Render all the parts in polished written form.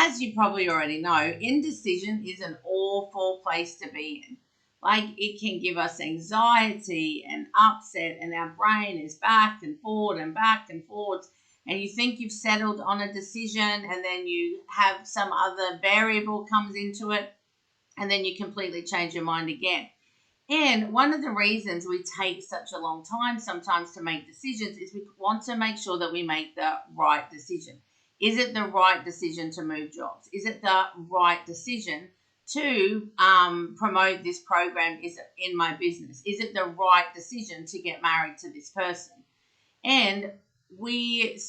as you probably already know, indecision is an awful place to be in. Like, it can give us anxiety and upset, and our brain is back and forward and back and forward. And you think you've settled on a decision, and then you have some other variable comes into it, and then you completely change your mind again. And one of the reasons we take such a long time sometimes to make decisions is we want to make sure that we make the right decision. Is it the right decision to move jobs? Is it the right decision to promote this program in my business? Is it the right decision to get married to this person? And we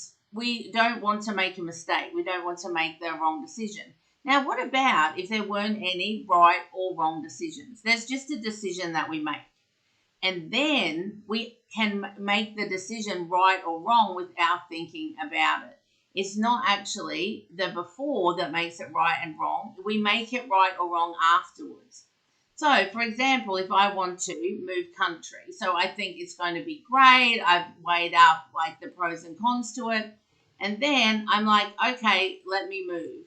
don't want to make a mistake. We don't want to make the wrong decision. Now, what about if there weren't any right or wrong decisions? There's just a decision that we make. And then we can make the decision right or wrong without thinking about it. It's not actually the before that makes it right and wrong. We make it right or wrong afterwards. So, for example, if I want to move country, so I think it's going to be great. I've weighed up like the pros and cons to it. And then I'm like, okay, let me move.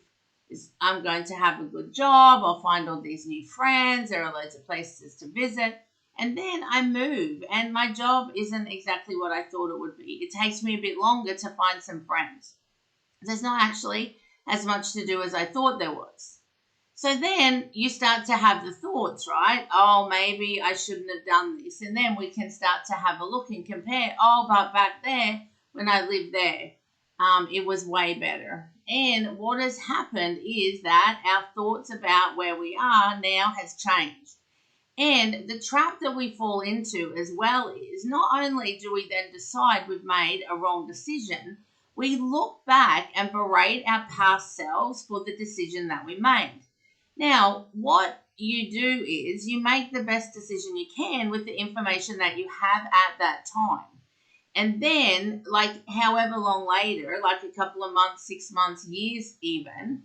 I'm going to have a good job. I'll find all these new friends. There are loads of places to visit. And then I move, and my job isn't exactly what I thought it would be. It takes me a bit longer to find some friends. There's not actually as much to do as I thought there was. So then you start to have the thoughts, right? Oh, maybe I shouldn't have done this. And then we can start to have a look and compare. Oh, but back there, when I lived there, it was way better. And what has happened is that our thoughts about where we are now has changed. And the trap that we fall into as well is not only do we then decide we've made a wrong decision, we look back and berate our past selves for the decision that we made. Now, what you do is you make the best decision you can with the information that you have at that time. And then, like however long later, like a couple of months, 6 months, years even,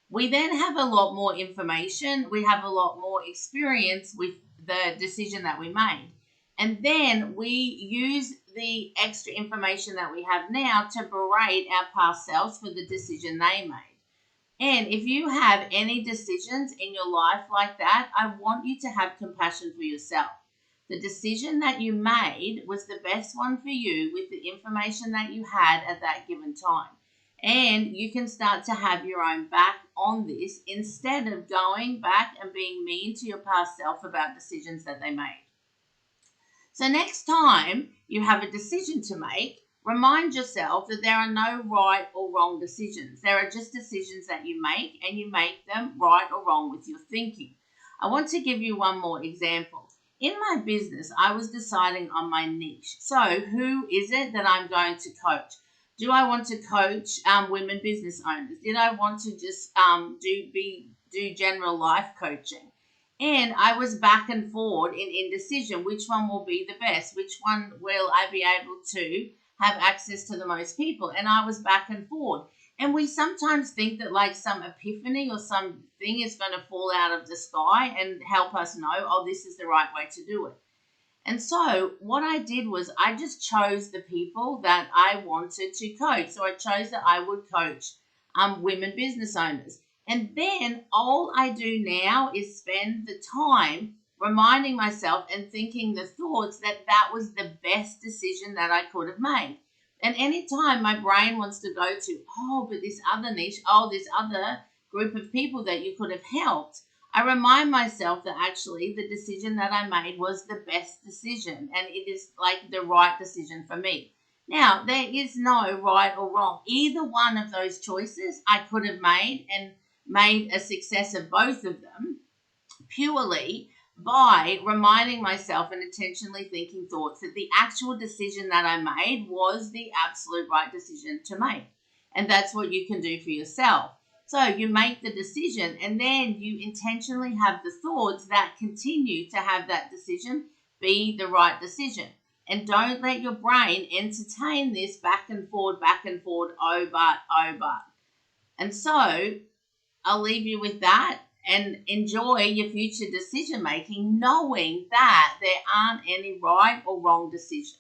we then have a lot more information. We have a lot more experience with the decision that we made. And then we use the extra information that we have now to berate our past selves for the decision they made. And if you have any decisions in your life like that, I want you to have compassion for yourself. The decision that you made was the best one for you with the information that you had at that given time. And you can start to have your own back on this instead of going back and being mean to your past self about decisions that they made. So next time you have a decision to make, remind yourself that there are no right or wrong decisions. There are just decisions that you make, and you make them right or wrong with your thinking. I want to give you one more example. In my business, I was deciding on my niche. So who is it that I'm going to coach? Do I want to coach women business owners? Did I want to just do general life coaching? And I was back and forward in indecision. Which one will be the best? Which one will I be able to have access to the most people? And I was back and forward. And we sometimes think that like some epiphany or something is going to fall out of the sky and help us know, oh, this is the right way to do it. And so what I did was I just chose the people that I wanted to coach. So I chose that I would coach women business owners. And then all I do now is spend the time reminding myself and thinking the thoughts that that was the best decision that I could have made. And anytime my brain wants to go to, oh, but this other niche, oh, this other group of people that you could have helped, I remind myself that actually the decision that I made was the best decision, and it is like the right decision for me. Now, there is no right or wrong. Either one of those choices I could have made and made a success of both of them purely by reminding myself and intentionally thinking thoughts that the actual decision that I made was the absolute right decision to make. And that's what you can do for yourself. So you make the decision, and then you intentionally have the thoughts that continue to have that decision be the right decision. And don't let your brain entertain this back and forward, oh, but. And so I'll leave you with that, and enjoy your future decision making, knowing that there aren't any right or wrong decisions.